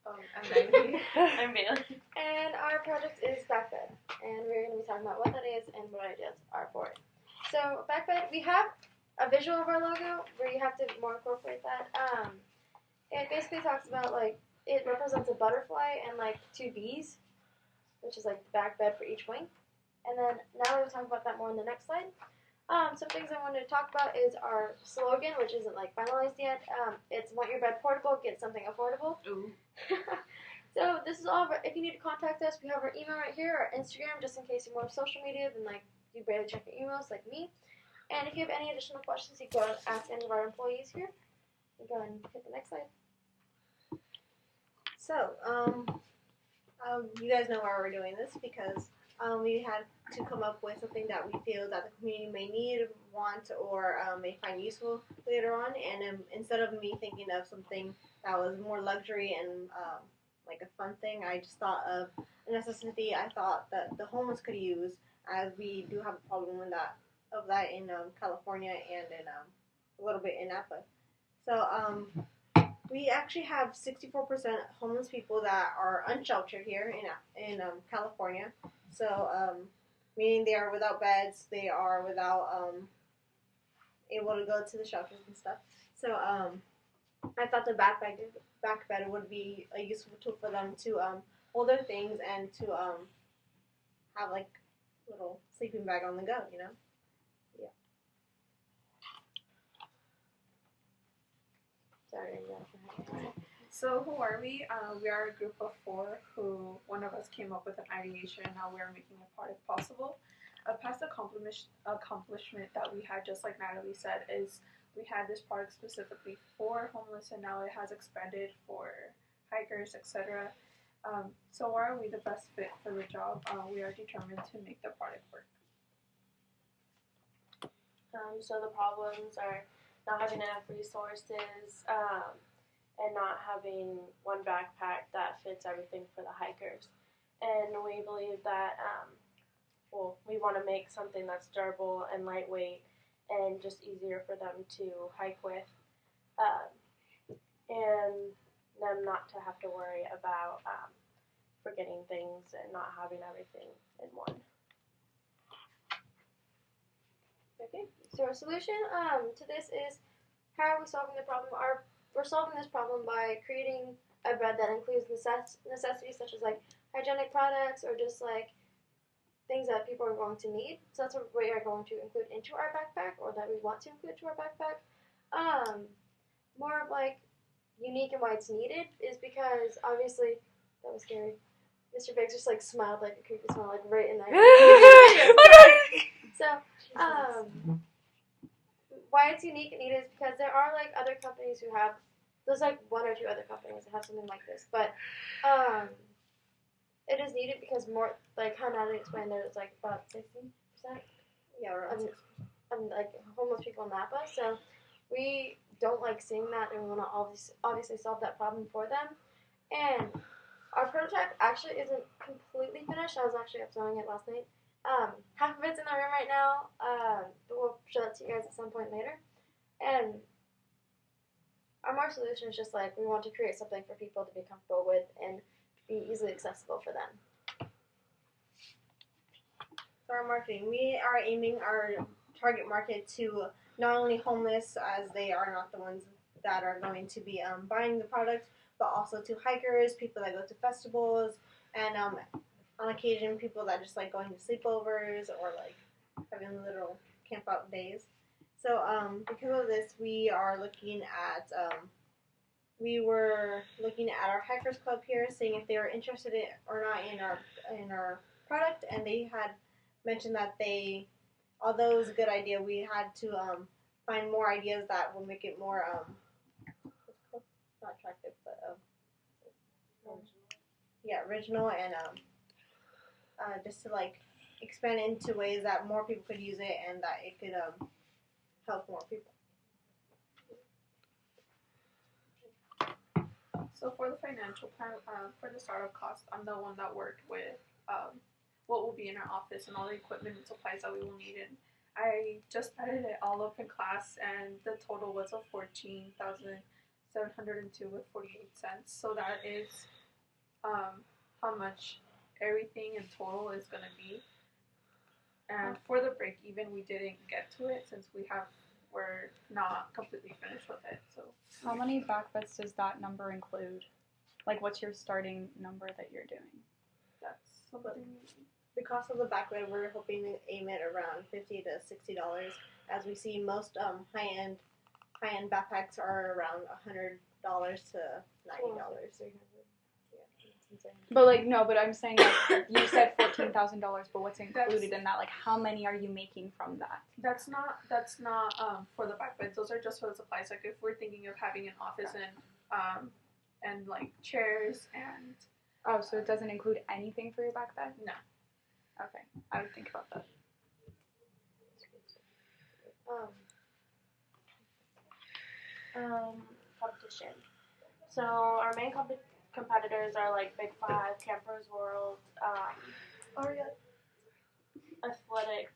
I'm Maggie. I'm Bailey. And our project is Backbed, and we're going to be talking about what that is and what ideas are for it. So Backbed, we have a visual of our logo where you have to more incorporate that. It basically talks about like it represents a butterfly and like two bees, which is like the back bed for each wing. And then now we'll talk about that more in the next slide. Some things I wanted to talk about is our slogan, which isn't like finalized yet. It's want your bed portable, get something affordable. Ooh. So this is all. If you need to contact us, we have our email right here, our Instagram, just in case you're more social media than like you barely check your emails like me. And if you have any additional questions, you can go and ask any of our employees here. You go and hit the next slide. So, you guys know why we're doing this because we had to come up with something that we feel that the community may need, want, or may find useful later on. And instead of me thinking of something that was more luxury and like a fun thing, I just thought of a necessity I thought that the homeless could use, as we do have a problem with that in California and in a little bit in Napa. So we actually have 64% homeless people that are unsheltered here in California. So meaning they are without beds, they are without able to go to the shelters and stuff. So I thought the back bed would be a useful tool for them to hold their things and to have like a little sleeping bag on the go, you know? Yeah. Sorry. So who are we? We are a group of 4 who one of us came up with an ideation how we are making a product possible. A past accomplishment that we had, just like Natalie said, is we had this product specifically for homeless, and now it has expanded for hikers, etc. So why are we the best fit for the job? We are determined to make the product work. So the problems are not having enough resources, and not having one backpack that fits everything for the hikers. And we believe that, we want to make something that's durable and lightweight and just easier for them to hike with, and them not to have to worry about forgetting things and not having everything in one. Okay, so our solution to this is, how are we solving the problem? We're solving this problem by creating a bed that includes necessities such as like hygienic products or just like things that people are going to need. So that's what we are going to include into our backpack, or that we want to include to our backpack. More of like unique and why it's needed is because obviously that was scary. Mr. Biggs just like smiled like a creepy smile, like right in there. So, why it's unique and needed is because there are like other companies who have, there's like 1 or 2 other companies that have something like this, but it is needed because more, like how Natalie explained, there's like about 16%. Yeah, around 6%. Like homeless people in Napa, so we don't like seeing that, and we want to obviously solve that problem for them. And our prototype actually isn't completely finished. I was actually uploading it last night. Half of it's in the room right now, but we'll show that to you guys at some point later. And our more solution is just like we want to create something for people to be comfortable with and be easily accessible for them. For our marketing, we are aiming our target market to not only homeless, as they are not the ones that are going to be buying the product, but also to hikers, people that go to festivals, and on occasion people that just like going to sleepovers or like having little camp out days. So because of this, we are looking at we were looking at our hikers club here, seeing if they were interested in or not in our product, and they had mentioned that they, although it was a good idea, we had to find more ideas that will make it more not attractive, but original, and just to like expand it into ways that more people could use it and that it could help more people. So for the financial plan, for the startup cost, I'm the one that worked with what will be in our office and all the equipment and supplies that we will need. And I just added it all up in class, and the total was of $14,600. $702.48. So that is how much everything in total is gonna be. And for the break even, we didn't get to it since we're not completely finished with it. So How many back beds does that number include? Like, what's your starting number that you're doing? that's something. The cost of the back bed, we're hoping to aim it around $50 to $60. As we see, most high-end backpacks are around $100 to $90. But like, no, but I'm saying like you said $14,000, but what's included in that? Like, how many are you making from that? That's not for the back beds. Those are just for the supplies. Like if we're thinking of having an office and like chairs and Oh, so it doesn't include anything for your back bed? No. Okay, I would think about that. Competition. So our main competitors are like Big Five, Campers World, athletic,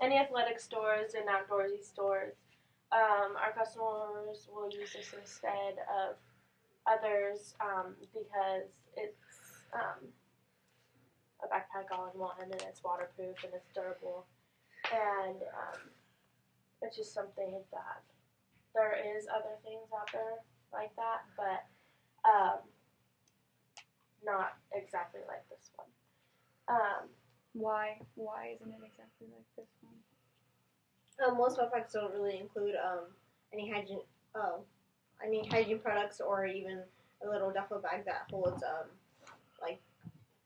any athletic stores and outdoorsy stores. Our customers will use this instead of others because it's a backpack all in one, and it's waterproof and it's durable, and it's just something that there is other things out there like that, but not exactly like this one. Why isn't it exactly like this one? Most backpacks don't really include any hygiene products or even a little duffel bag that holds like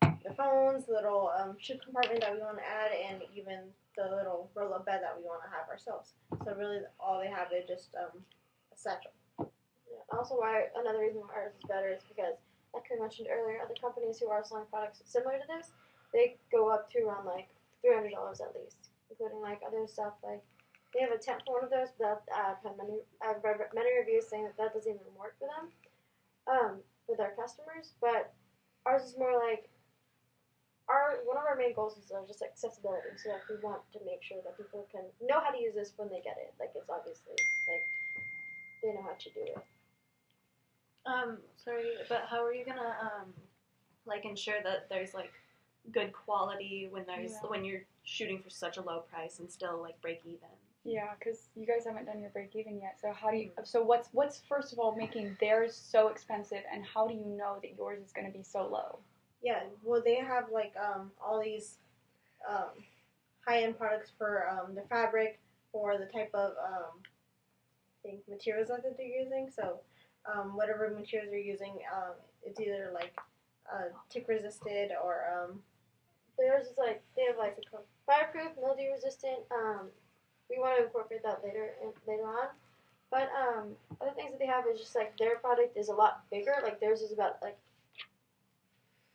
the phones, the little shoe compartment that we want to add, and even the little roll-up bed that we want to have ourselves. So really, all they have is just a satchel. Yeah. Also, another reason why ours is better is because, like I mentioned earlier, other companies who are selling products similar to this, they go up to around like $300 at least, including like other stuff like they have a tent for one of those, but I've read many reviews saying that doesn't even work for them, for their customers. But ours is more like one of our main goals is just accessibility. So like we want to make sure that people can know how to use this when they get it. Like it's obviously like they know how to do it. Sorry, but how are you gonna like ensure that there's like good quality when when you're shooting for such a low price and still like break even? Yeah, because you guys haven't done your break even yet. So how do you? So what's first of all making theirs so expensive, and how do you know that yours is going to be so low? Yeah, well, they have like all these high-end products for the fabric, for the type of materials that they're using. So whatever materials they're using, it's either like tick resisted or Theirs is like they have like fireproof, mildew resistant. We want to incorporate that later on. But other things that they have is just like their product is a lot bigger. Like theirs is about like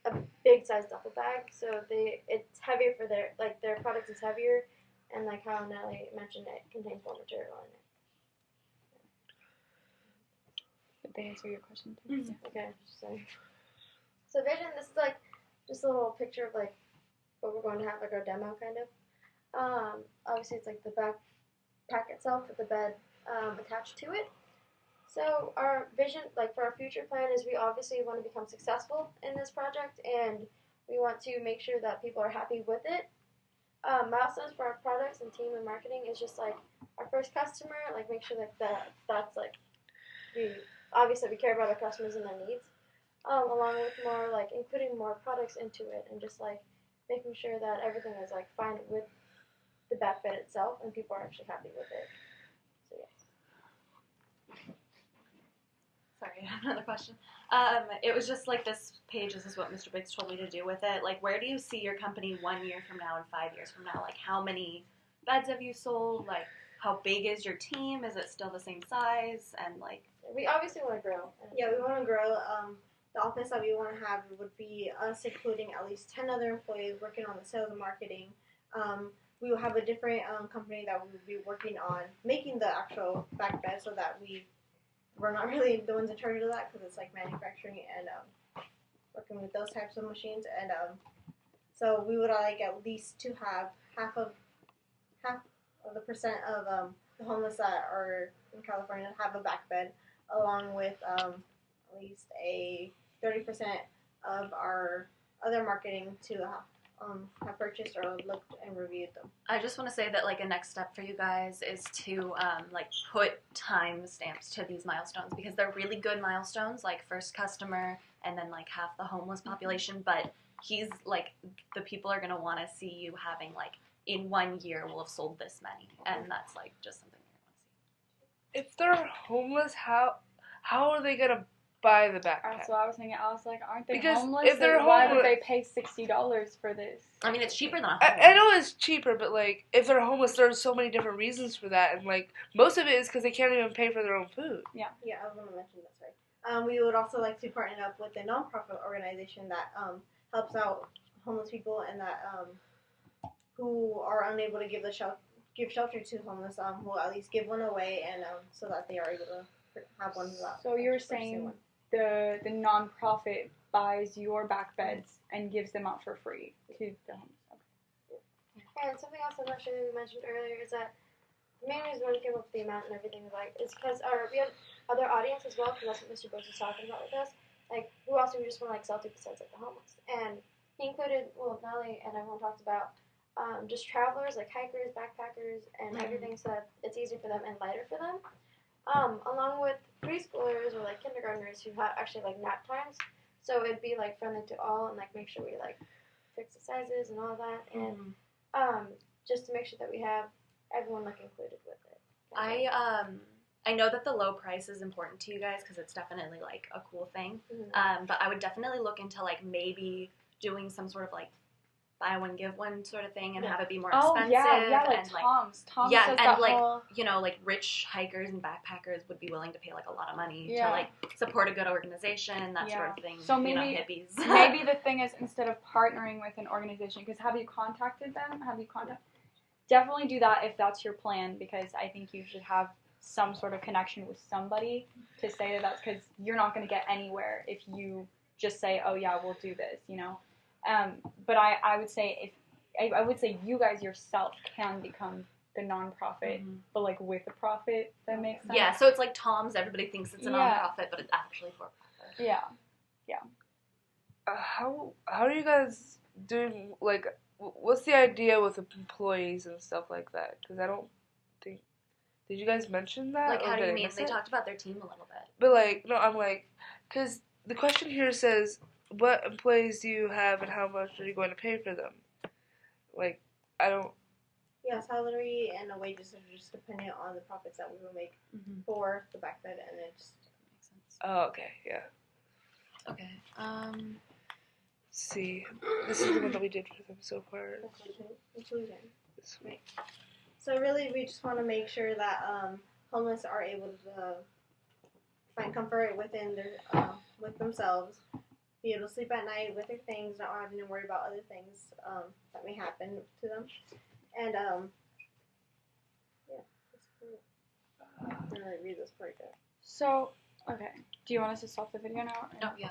a big size duffel bag, so it's heavier for their product is heavier, and like how Nelly mentioned, it contains more material in it. Did they answer your question too? Mm-hmm. Okay, so Vision, this is like just a little picture of like what we're going to have, like our demo kind of. Obviously it's like the backpack itself with the bed attached to it. So our vision, like for our future plan, is we obviously want to become successful in this project, and we want to make sure that people are happy with it. Milestones for our products and team and marketing is just like our first customer, like make sure that's like we care about our customers and their needs, along with more like including more products into it, and just like making sure that everything is like fine with the back bed itself and people are actually happy with it. So yes. Sorry, I have another question. It was just like this page, this is what Mr. Biggs told me to do with it. Like, where do you see your company 1 year from now and 5 years from now? Like, how many beds have you sold? Like, how big is your team? Is it still the same size? And, like... We obviously want to grow. Yeah, we want to grow. The office that we want to have would be us, including at least 10 other employees working on the sales and marketing. We will have a different company that we will be working on making the actual back bed, so that we're not really the ones in charge of that, because it's like manufacturing and working with those types of machines. And so we would like at least to have half of the percent of the homeless that are in California have a back bed. along with at least a 30% of our other marketing to have purchased or looked and reviewed them. I just want to say that like a next step for you guys is to like put time stamps to these milestones because they're really good milestones, like first customer and then like half the homeless population. But he's like the people are gonna want to see you having like in 1 year we'll have sold this many, and that's like just something you want to see. If they're homeless, how are they gonna buy the backpack? That's what I was thinking. I was like, aren't they Because homeless? if they're Like, why would homeless- they pay $60 for this? I mean, it's cheaper than a I know it's cheaper, but like if they're homeless, there's so many different reasons for that, and like most of it is because they can't even pay for their own food. Yeah, I was going to mention that. Sorry. We would also like to partner up with a nonprofit organization that helps out homeless people and that who are unable to give shelter to homeless. Will at least give one away, and so that they are able to have one. So you're saying the nonprofit buys your back beds and gives them out for free to the homeless. Okay. And something else I'm not sure we mentioned earlier is that the main reason why we came up with the amount and everything is because we had other audience as well, because that's what Mr. Brooks was talking about with us. Like, who else we just want to like sell to besides like the homeless? And he included, well, Nelly and everyone talked about just travelers, like hikers, backpackers, and everything, so that it's easier for them and lighter for them. Along with preschoolers or like kindergartners who have actually like nap times, so it'd be like friendly to all and like make sure we like fix the sizes and all that, and just to make sure that we have everyone like included with it. I know that the low price is important to you guys because it's definitely like a cool thing. But I would definitely look into like maybe doing some sort of like buy one give one sort of thing and have it be more expensive. Yeah, like and Tom's. Tom's yeah, does and that like whole... you know, like rich hikers and backpackers would be willing to pay like a lot of money Yeah. to like support a good organization, that sort of thing. So you know, maybe hippies. maybe the thing is instead of partnering with an organization, because have you contacted them? Definitely do that if that's your plan, because I think you should have some sort of connection with somebody to say that that's, because you're not going to get anywhere if you just say, oh yeah, we'll do this, you know. But I would say I would say you guys yourself can become the nonprofit, but like with a profit. That makes sense. Yeah, so it's like Tom's. Everybody thinks it's a nonprofit, but it's actually for profit. Yeah. How are you guys doing? Like, what's the idea with employees and stuff like that? Because I don't think. Did you guys mention that? Like, or how do did you I mean? miss They it? talked about their team a little bit. But like, no, I'm like, because the question here says, what employees do you have and how much are you going to pay for them? Like, I don't. Yeah, salary and the wages are just dependent on the profits that we will make for the back bed, and it just Makes sense. Oh, okay, yeah. Okay. Let's see, this is the one that we did for them so far. inclusion. This one. So really, we just want to make sure that homeless are able to find comfort within their with themselves, be able to sleep at night with their things, not having to worry about other things that may happen to them, and I'm gonna read this part. So, okay. Do you want us to stop the video now? No, yeah.